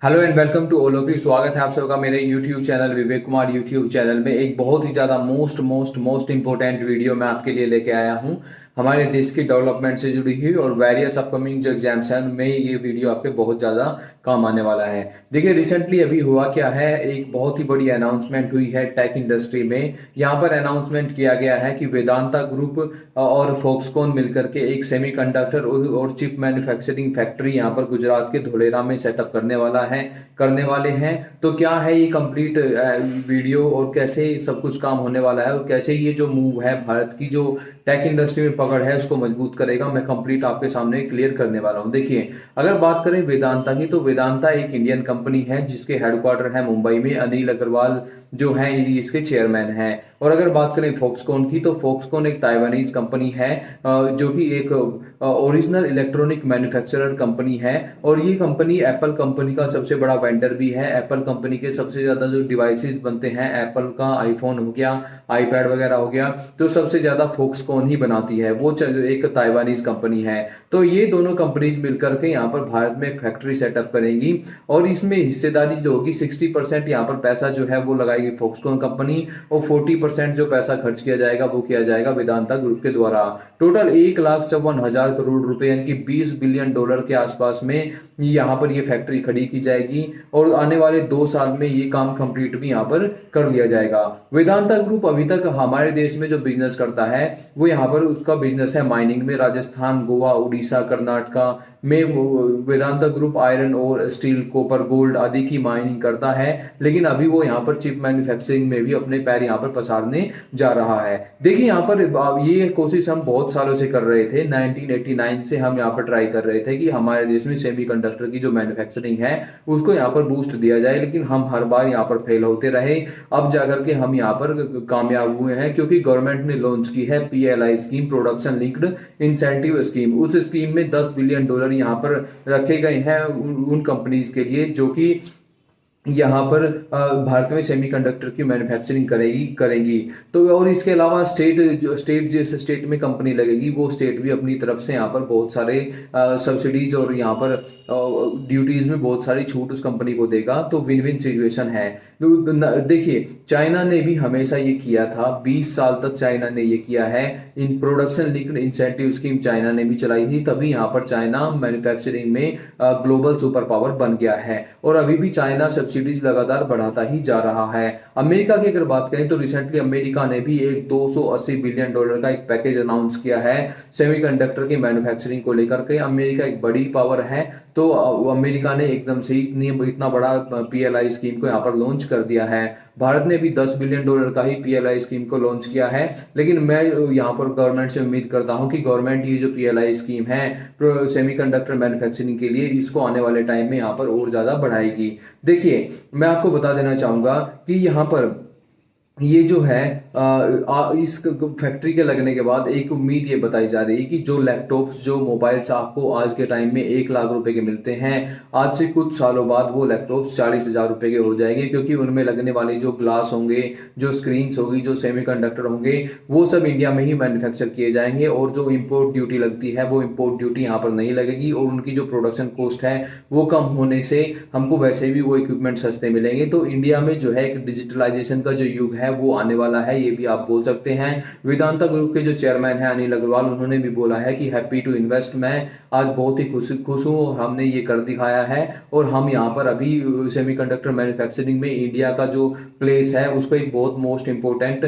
Hello and welcome to ओलोपी। स्वागत है आप सबका मेरे YouTube channel Vivek Kumar YouTube channel में। एक बहुत ही ज़्यादा मोस्ट इंपॉर्टेंट वीडियो मैं आपके लिए लेके आया हूं। हमारे देश की डेवलपमेंट से जुड़ी हुई और वेरियस अपकमिंग जो एग्जाम्स हैं उनमें ये वीडियो आपके बहुत ज़्यादा काम आने वाला है। देखिए रिसेंटली अभी हुआ क्या है, एक बहुत ही बड़ी अनाउंसमेंट हुई है टेक इंडस्ट्री में। यहाँ पर अनाउंसमेंट किया गया है कि वेदांता ग्रुप और फॉक्सकॉन मिलकर के एक सेमीकंडक्टर और चिप मैन्युफैक्चरिंग फैक्ट्री यहाँ पर गुजरात के धोलेरा में सेटअप करने वाले हैं। तो क्या है ये कंप्लीट वीडियो और कैसे सब कुछ काम होने वाला है और कैसे ये जो मूव है भारत की जो टेक इंडस्ट्री में पकड़ है उसको मजबूत करेगा, मैं कंप्लीट आपके सामने क्लियर करने वाला हूं। देखिए अगर बात करें वेदांता की, तो वेदांता एक इंडियन कंपनी है जिसके हेडक्वार्टर है मुंबई में। अनिल अग्रवाल जो है इसके चेयरमैन हैं। और अगर बात करें फॉक्सकॉन की, तो फॉक्सकॉन एक ताइवानीज कंपनी है जो कि एक ओरिजिनल इलेक्ट्रॉनिक मैन्युफैक्चरर कंपनी है। और ये कंपनी एप्पल कंपनी का सबसे बड़ा वेंडर भी है। एप्पल कंपनी के सबसे ज्यादा जो डिवाइसेस बनते हैं, एप्पल का आईफोन हो गया, आईपैड वगैरह हो गया, तो सबसे ज्यादा फॉक्सकॉन ही बनाती है। वो एक ताइवानीज कंपनी है। तो ये दोनों कंपनीज मिलकर के यहाँ पर भारत में एक फैक्ट्री सेटअप करेंगी और इसमें हिस्सेदारी जो होगी 60% यहाँ पर पैसा जो है वो लगाएगी फॉक्सकॉन कंपनी और 40% जो पैसा खर्च किया जाएगा वो किया जाएगा वेदांता ग्रुप के द्वारा। टोटल 1,54,000 करोड़ रुपए यानी कि $20 बिलियन के आसपास में यहाँ पर ये फैक्ट्री खड़ी की जाएगी और आने वाले 2 साल में ये काम कंप्लीट भी यहाँ पर कर लिया जाएगा। वेदांता ग्रुप अभी तक हमारे देश में जो बिजनेस करता है वो यहाँ पर उसका बिजनेस है माइनिंग में। राजस्थान, गोवा, उड़ीसा, कर्नाटका में वेदांता ग्रुप आयरन और स्टील, कॉपर, गोल्ड आदि की माइनिंग करता है। लेकिन अभी वो यहाँ पर चिप मैन्युफैक्चरिंग में भी अपने पैर यहाँ पर पसारने जा रहा है। देखिए यहाँ पर ये कोशिश हम बहुत सालों से कर रहे थे। 1989 से हम यहाँ पर ट्राई कर रहे थे कि हमारे देश में सेमीकंडक्टर की जो मैन्युफैक्चरिंग है उसको यहाँ पर बूस्ट दिया जाए, लेकिन हम हर बार यहाँ पर फेल होते रहे। अब जाकर के हम यहाँ पर कामयाब हुए हैं क्योंकि गवर्नमेंट ने लॉन्च की है PLI scheme, production linked incentive scheme. उस स्कीम में $10 बिलियन यहाँ पर रखे गए हैं उन कंपनीज के लिए जो कि यहाँ पर भारत में सेमीकंडक्टर की मैन्युफैक्चरिंग करेंगी। तो और इसके अलावा स्टेट जिस स्टेट में कंपनी लगेगी वो स्टेट भी अपनी तरफ से यहाँ पर बहुत सारे सब्सिडीज और यहाँ पर ड्यूटीज में बहुत सारी छूट उस कंपनी को देगा। तो विन विन सिचुएशन है। देखिए चाइना ने भी हमेशा ये किया था, 20 साल तक चाइना ने ये किया है। In production linked incentive scheme China ने भी चलाई थी, तभी यहाँ पर चाइना मैन्युफैक्चरिंग में ग्लोबल सुपर पावर बन गया है और अभी भी चाइना सब्सिडीज लगातार बढ़ाता ही जा रहा है। अमेरिका की अगर बात करें तो रिसेंटली अमेरिका ने भी एक $280 बिलियन का एक पैकेज अनाउंस किया है सेमीकंडक्टर की मैन्युफैक्चरिंग को लेकर के। अमेरिका एक बड़ी पावर है, तो अमेरिका ने एकदम से इतना बड़ा PLI स्कीम को यहाँ पर लॉन्च कर दिया है। भारत ने भी $10 बिलियन का ही PLI स्कीम को लॉन्च किया है, लेकिन मैं यहाँ पर गवर्नमेंट से उम्मीद करता हूँ कि गवर्नमेंट ये जो PLI स्कीम है सेमीकंडक्टर मैन्युफैक्चरिंग के लिए, इसको आने वाले टाइम में यहाँ पर और ज्यादा बढ़ाएगी। देखिए मैं आपको बता देना चाहूंगा कि यहाँ पर ये जो है इस फैक्ट्री के लगने के बाद एक उम्मीद ये बताई जा रही है कि जो लैपटॉप्स, जो मोबाइल्स आपको आज के टाइम में 1 लाख रुपए के मिलते हैं, आज से कुछ सालों बाद वो लैपटॉप्स 40,000 रुपए के हो जाएंगे, क्योंकि उनमें लगने वाले जो ग्लास होंगे, जो स्क्रीन्स होगी, जो सेमीकंडक्टर होंगे, वो सब इंडिया में ही मैन्युफैक्चर किए जाएंगे और जो इम्पोर्ट ड्यूटी लगती है वो इम्पोर्ट ड्यूटी यहाँ पर नहीं लगेगी और उनकी जो प्रोडक्शन कॉस्ट है वो कम होने से हमको वैसे भी वो इक्विपमेंट सस्ते मिलेंगे। तो इंडिया में जो है एक डिजिटलाइजेशन का जो युग है वो आने वाला है, ये भी आप बोल सकते हैं। वेदांता ग्रुप के जो चेयरमैन है अनिल अग्रवाल, उन्होंने भी बोला है कि हैप्पी टू इन्वेस्ट, मैं आज बहुत ही खुश हूँ, हमने ये कर दिखाया है और हम यहाँ पर अभी सेमीकंडक्टर मैन्युफैक्चरिंग में इंडिया का जो प्लेस है उसको एक बहुत मोस्ट इंपोर्टेंट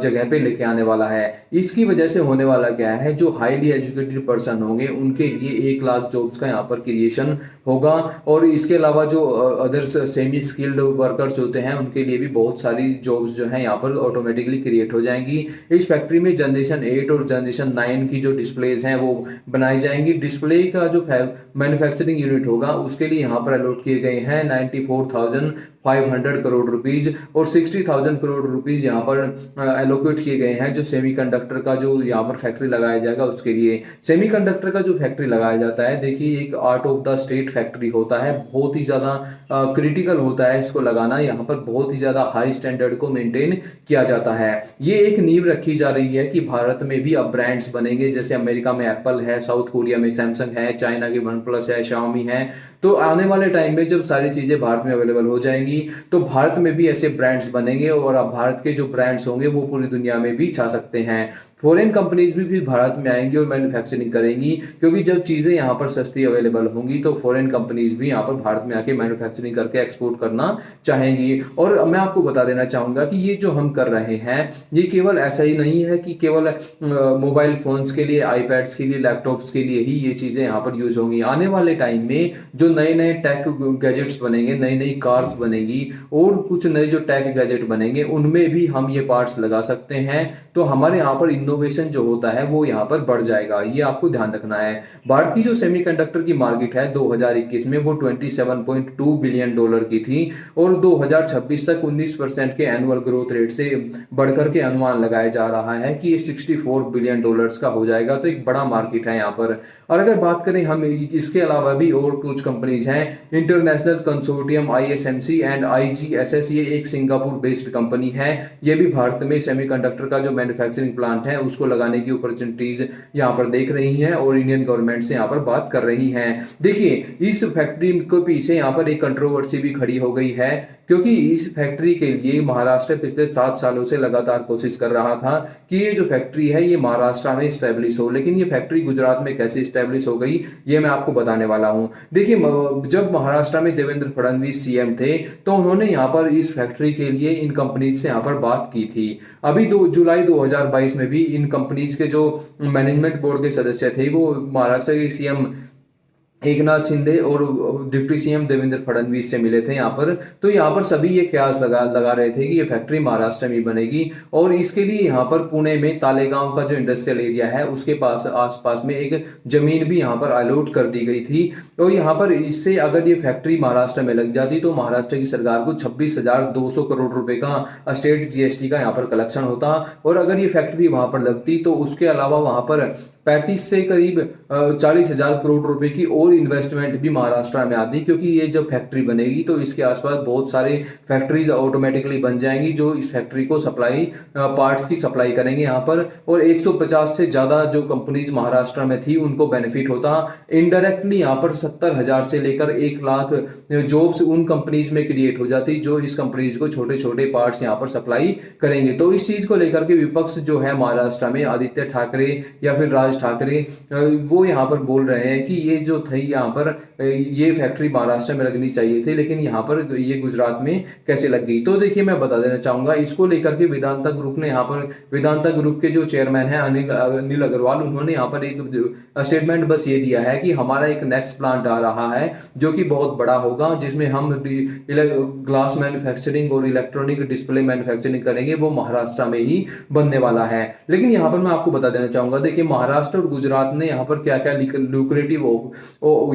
जगह पे लेके आने वाला है। इसकी वजह से होने वाला क्या है, जो हाईली एजुकेटेड पर्सन होंगे उनके लिए 1 लाख जॉब्स का यहाँ पर क्रिएशन होगा और इसके अलावा जो अदर सेमी स्किल्ड वर्कर्स होते हैं उनके लिए भी बहुत सारी जॉब्स जो है यहाँ पर ऑटोमेटिकली क्रिएट हो जाएंगी। इस फैक्ट्री में जनरेशन 8 और जनरेशन 9 की जो डिस्प्लेज हैं वो बनाई जाएंगी। डिस्प्ले का जो मैन्युफैक्चरिंग यूनिट होगा उसके लिए यहाँ पर अलॉट किए गए हैं 94,500 करोड़ रुपीज और 60,000 करोड़ रुपीज यहाँ पर एलोकेट किए गए हैं जो सेमीकंडक्टर का जो यहाँ पर फैक्ट्री लगाया जाएगा उसके लिए। सेमीकंडक्टर का जो फैक्ट्री लगाया जाता है, देखिए एक art of the state factory होता है, बहुत ही ज्यादा क्रिटिकल होता है इसको लगाना। यहाँ पर बहुत ही ज्यादा हाई स्टैंडर्ड को मेंटेन किया जाता है। ये एक नींव रखी जा रही है कि भारत में भी अब ब्रांड्स बनेंगे, जैसे अमेरिका में एप्पल है, साउथ कोरिया में सैमसंग है, चाइना की वन प्लस है, शाओमी है। तो आने वाले टाइम में जब सारी चीजें भारत में अवेलेबल हो जाएंगी तो भारत में भी ऐसे ब्रांड्स बनेंगे और अब भारत के जो ब्रांड्स होंगे वो पूरी दुनिया में भी छा सकते हैं। फॉरेन कंपनीज भी फिर भारत में आएंगी और मैन्युफैक्चरिंग करेंगी, क्योंकि जब चीजें यहाँ पर सस्ती अवेलेबल होंगी तो फॉरेन कंपनीज भी यहाँ पर भारत में आके मैन्युफैक्चरिंग करके एक्सपोर्ट करना चाहेंगी। और मैं आपको बता देना चाहूंगा कि ये जो हम कर रहे हैं ये केवल ऐसा ही नहीं है कि केवल मोबाइल फोन्स के लिए, आईपैड्स के लिए, लैपटॉप्स के लिए ही ये चीजें यहाँ पर यूज होंगी। आने वाले टाइम में जो नए नए टेक गैजेट्स बनेंगे, नई नई कार्स बनेगी और कुछ नए जो टेक गैजेट बनेंगे उनमें भी हम ये पार्ट्स लगा सकते हैं। तो हमारे यहाँ पर इनोवेशन जो होता है वो यहाँ पर बढ़ जाएगा, ये आपको ध्यान रखना है। भारत की जो सेमीकंडक्टर की मार्केट है 2021 में वो 27.2 बिलियन डॉलर की थी और 2026 तक 19% के एनुअल ग्रोथ रेट से बढ़कर के अनुमान लगाया जा रहा है कि ये 64 बिलियन डॉलर्स का हो जाएगा। तो एक बड़ा मार्केट है यहाँ पर। और अगर बात करें हम इसके अलावा भी और कुछ कंपनीज हैं, international consortium ISMC and IGSS, ये एक सिंगापुर बेस्ड कंपनी है। ये भी भारत में सेमीकंडक्टर का जो मैन्युफैक्चरिंग प्लांट है उसको लगाने की अपॉर्चुनिटीज यहाँ पर देख रही हैं और इंडियन गवर्नमेंट से यहाँ पर बात कर रही हैं। देखिए इस फैक्ट्री के पीछे यहाँ पर एक कंट्रोवर्सी भी खड़ी हो गई है, क्योंकि इस फैक्ट्री के लिए महाराष्ट्र पिछले 7 सालों से लगातार कोशिश कर रहा था कि ये जो फैक्ट्री है ये महाराष्ट्र में स्टैब्लिश हो, लेकिन ये फैक्ट्री गुजरात में कैसे स्टैब्लिश हो गई ये मैं आपको बताने वाला हूं। देखिए जब महाराष्ट्र में देवेंद्र फडणवीस CM थे तो उन्होंने यहाँ पर इस फैक्ट्री के लिए इन कंपनीज से यहाँ पर बात की थी। अभी जुलाई 2022 में भी इन कंपनीज के जो मैनेजमेंट बोर्ड के सदस्य थे वो महाराष्ट्र के CM एकनाथ शिंदे और डिप्टी CM देवेंद्र फडणवीस से मिले थे यहाँ पर। तो यहाँ पर सभी ये कयास लगा रहे थे कि ये फैक्ट्री महाराष्ट्र में बनेगी और इसके लिए यहाँ पर पुणे में तालेगांव का जो इंडस्ट्रियल एरिया है उसके पास आसपास में एक जमीन भी यहाँ पर अलॉट कर दी गई थी। और यहाँ पर इससे अगर ये फैक्ट्री महाराष्ट्र में लग जाती तो महाराष्ट्र की सरकार को 26,200 करोड़ रुपए का स्टेट GST का यहाँ पर कलेक्शन होता। और अगर ये फैक्ट्री वहां पर लगती तो उसके अलावा वहां पर 35 से करीब 40,000 करोड़ रुपए की और इन्वेस्टमेंट भी महाराष्ट्र में आती, क्योंकि ये जब फैक्ट्री बनेगी तो इसके आसपास बहुत सारे फैक्ट्रीज ऑटोमेटिकली बन जाएंगी जो इस फैक्ट्री को सप्लाई पार्ट्स की सप्लाई करेंगे यहाँ पर। और 150 से ज्यादा जो कंपनीज महाराष्ट्र में थी उनको बेनिफिट होता। इनडायरेक्टली यहाँ पर 70,000 से लेकर 1 लाख जॉब्स उन कंपनीज में क्रिएट हो जाती जो इस कंपनीज को छोटे छोटे पार्ट्स यहाँ पर सप्लाई करेंगे। तो इस चीज को लेकर के विपक्ष जो है महाराष्ट्र में, आदित्य ठाकरे या फिर राज ठाकरे, वो यहाँ पर बोल रहे हैं कि ये जो थी यहाँ पर ये फैक्ट्री महाराष्ट्र में लगनी चाहिए थी, लेकिन यहाँ पर ये गुजरात में कैसे लग गई। तो देखिए मैं बता देना चाहूंगा इसको लेकर के वेदांता ग्रुप ने यहाँ पर, वेदांता ग्रुप के जो चेयरमैन है अनिल अग्रवाल, उन्होंने यहाँ पर एक स्टेटमेंट बस ये दिया है कि हमारा एक नेक्स्ट प्लांट आ रहा है जो कि बहुत बड़ा होगा, जिसमें हम ग्लास मैन्युफैक्चरिंग और इलेक्ट्रॉनिक डिस्प्ले मैन्युफैक्चरिंग करेंगे, वो महाराष्ट्र में ही बनने वाला है। लेकिन यहाँ पर मैं आपको बता देना चाहूंगा, देखिए महाराष्ट्र और गुजरात ने यहाँ पर क्या क्या लुक्रेटिव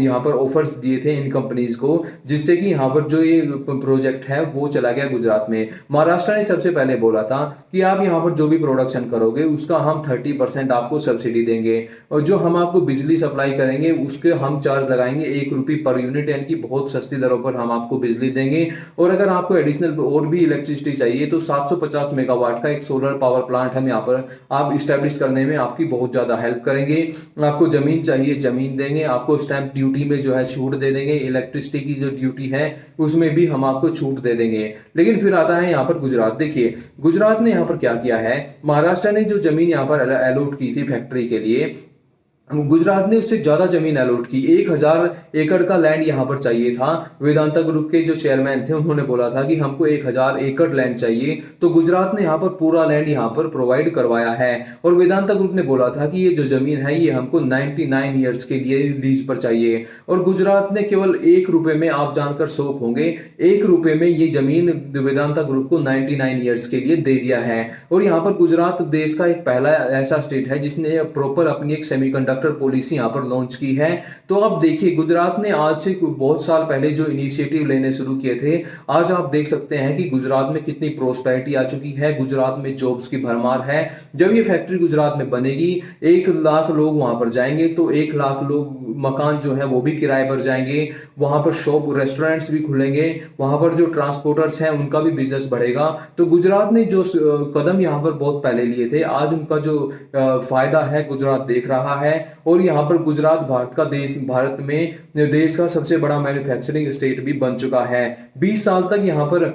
यहाँ पर ऑफर्स दिए थे इन कंपनीज को, जिससे कि यहाँ पर जो ये प्रोजेक्ट है वो चला गया गुजरात में। महाराष्ट्र ने सबसे पहले बोला था कि आप यहाँ पर जो भी प्रोडक्शन करोगे उसका हम 30% आपको सब्सिडी देंगे और जो हम आपको बिजली सप्लाई करेंगे उसके हम चार्ज लगाएंगे 1 रुपये पर यूनिट, यानी कि बहुत सस्ती दरों पर हम आपको बिजली देंगे। और अगर आपको एडिशनल और भी इलेक्ट्रिसिटी चाहिए तो 750 मेगावाट का एक सोलर पावर प्लांट हम यहाँ पर आप स्टैब्लिश करने में आपकी बहुत ज्यादा हेल्प करेंगे। आपको जमीन चाहिए जमीन देंगे, आपको स्टैंप ड्यूटी में जो है छूट दे देंगे, इलेक्ट्रिसिटी की जो ड्यूटी है उसमें भी हम आपको छूट दे देंगे। लेकिन फिर आता है यहाँ पर गुजरात। देखिए गुजरात ने यहाँ पर क्या किया है, महाराष्ट्र ने जो जमीन यहाँ पर अलॉट की थी फैक्ट्री के लिए, गुजरात ने उससे ज्यादा जमीन अलॉट की। 1,000 एकड़ का लैंड यहाँ पर चाहिए था। वेदांता ग्रुप के जो चेयरमैन थे उन्होंने बोला था कि हमको 1,000 एकड़ लैंड चाहिए, तो गुजरात ने यहाँ पर पूरा लैंड यहाँ पर प्रोवाइड करवाया है। और वेदांता ग्रुप ने बोला था कि ये जो जमीन है ये हमको 99 ईयर्स के लिए लीज पर चाहिए। और गुजरात ने केवल 1 रुपए में, आप जानकर शौक होंगे, 1 रुपए में ये जमीन वेदांता ग्रुप को 99 ईयर्स के लिए दे दिया है। और यहाँ पर गुजरात देश का एक पहला ऐसा स्टेट है जिसने प्रॉपर अपनी एक सेमीकंडक्टर पॉलिसी यहां पर लॉन्च की है। तो अब देखिए गुजरात ने आज से बहुत साल पहले जो इनिशिएटिव लेने शुरू किए थे, आज आप देख सकते हैं कि गुजरात में कितनी प्रोस्पेरिटी आ चुकी है, गुजरात में जॉब्स की भरमार है। जब ये फैक्ट्री गुजरात में बनेगी 1 लाख लोग वहां पर जाएंगे, तो 1 लाख लोग मकान जो है वो भी किराए पर जाएंगे, वहां पर शॉप रेस्टोरेंट्स भी खुलेंगे, वहां पर जो ट्रांसपोर्टर्स हैं उनका भी बिजनेस बढ़ेगा। तो गुजरात ने जो कदम यहाँ पर बहुत पहले लिए थे, आज उनका जो फायदा है गुजरात देख रहा है। और यहाँ पर गुजरात भारत में देश का सबसे बड़ा मैन्युफैक्चरिंग स्टेट भी बन चुका है। 20 साल तक यहाँ पर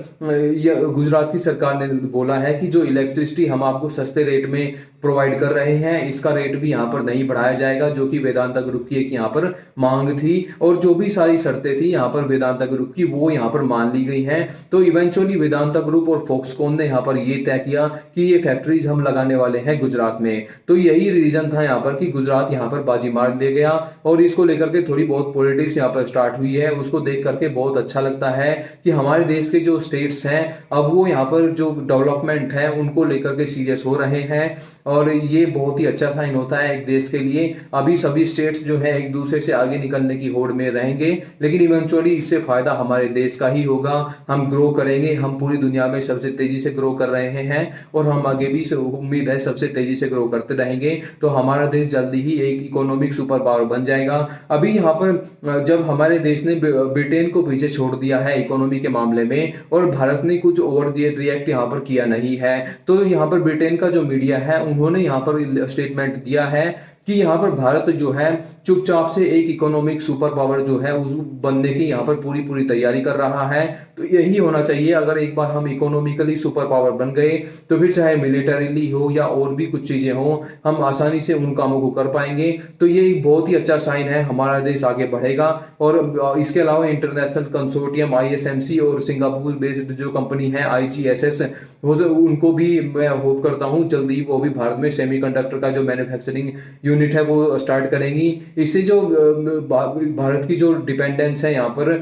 गुजरात की सरकार ने बोला है कि जो इलेक्ट्रिसिटी हम आपको सस्ते रेट में प्रोवाइड कर रहे हैं, इसका रेट भी यहाँ पर नहीं बढ़ाया जाएगा, जो कि वेदांता ग्रुप की एक यहाँ पर मांग थी। और जो भी सारी शर्तें थी यहाँ पर वेदांता ग्रुप की, वो यहाँ पर मान ली गई हैं। तो इवेंचुअली वेदांता ग्रुप और फॉक्सकॉन ने यहाँ पर ये तय किया कि ये फैक्ट्रीज हम लगाने वाले हैं गुजरात में। तो यही रीजन था यहाँ पर कि गुजरात यहाँ पर बाजी मार ले गया, और इसको लेकर के थोड़ी बहुत पॉलिटिक्स यहाँ पर स्टार्ट हुई है। उसको देख करके बहुत अच्छा लगता है कि हमारे देश के जो स्टेट्स हैं अब वो यहाँ पर जो डेवलपमेंट है उनको लेकर के सीरियस हो रहे हैं, और ये बहुत ही अच्छा साइन होता है एक देश के लिए। अभी सभी स्टेट्स जो है एक दूसरे से आगे निकलने की होड़ में रहेंगे, लेकिन इवेंचुअली इससे फायदा हमारे देश का ही होगा। हम ग्रो करेंगे, हम पूरी दुनिया में सबसे तेजी से ग्रो कर रहे हैं, और हम आगे भी उम्मीद है सबसे तेजी से ग्रो करते रहेंगे। तो हमारा देश जल्दी ही एक इकोनॉमिक सुपर पावर बन जाएगा। अभी यहाँ पर जब हमारे देश ने ब्रिटेन को पीछे छोड़ दिया है इकोनॉमी के मामले में, और भारत ने कुछ ओवर रिएक्ट यहाँ पर किया नहीं है, तो यहाँ पर ब्रिटेन का जो मीडिया है उन्होंने यहाँ पर स्टेटमेंट दिया है कि यहाँ पर भारत जो है चुपचाप से एक इकोनॉमिक सुपर पावर जो है उस बनने की यहाँ पर पूरी तैयारी कर रहा है। तो यही होना चाहिए। अगर एक बार हम इकोनॉमिकली सुपर पावर बन गए तो फिर चाहे मिलिटरीली हो या और भी कुछ चीजें हो, हम आसानी से उन कामों को कर पाएंगे। तो ये एक बहुत ही अच्छा साइन है, हमारा देश आगे बढ़ेगा। और इसके अलावा इंटरनेशनल कंसोर्टियम ISMC और सिंगापुर बेस्ड जो कंपनी है IGSS, उनको भी मैं होप करता हूँ जल्दी वो भी भारत में सेमीकंडक्टर का जो मैन्युफैक्चरिंग यूनिट है वो स्टार्ट करेंगी। इससे जो भारत की जो डिपेंडेंस है यहाँ पर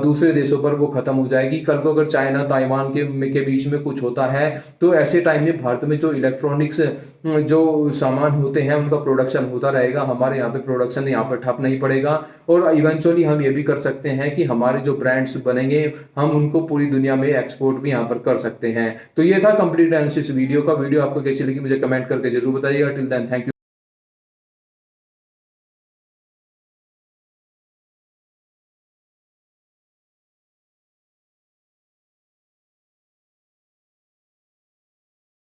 दूसरे देशों पर वो खत्म हो जाएगी। कल को अगर चाइना ताइवान के बीच में कुछ होता है तो ऐसे टाइम में भारत में जो इलेक्ट्रॉनिक्स जो सामान होते हैं उनका प्रोडक्शन होता रहेगा, हमारे यहाँ पे प्रोडक्शन यहाँ पर ठप नहीं पड़ेगा। और इवेंचुअली हम ये भी कर सकते हैं कि हमारे जो ब्रांड्स बनेंगे हम उनको पूरी दुनिया में एक्सपोर्ट भी यहाँ पर कर सकते हैं। तो ये था कंप्लीट एनालिसिस वीडियो का। वीडियो आपको कैसी लगी मुझे कमेंट करके जरूर बताइएगा। Till then thank you.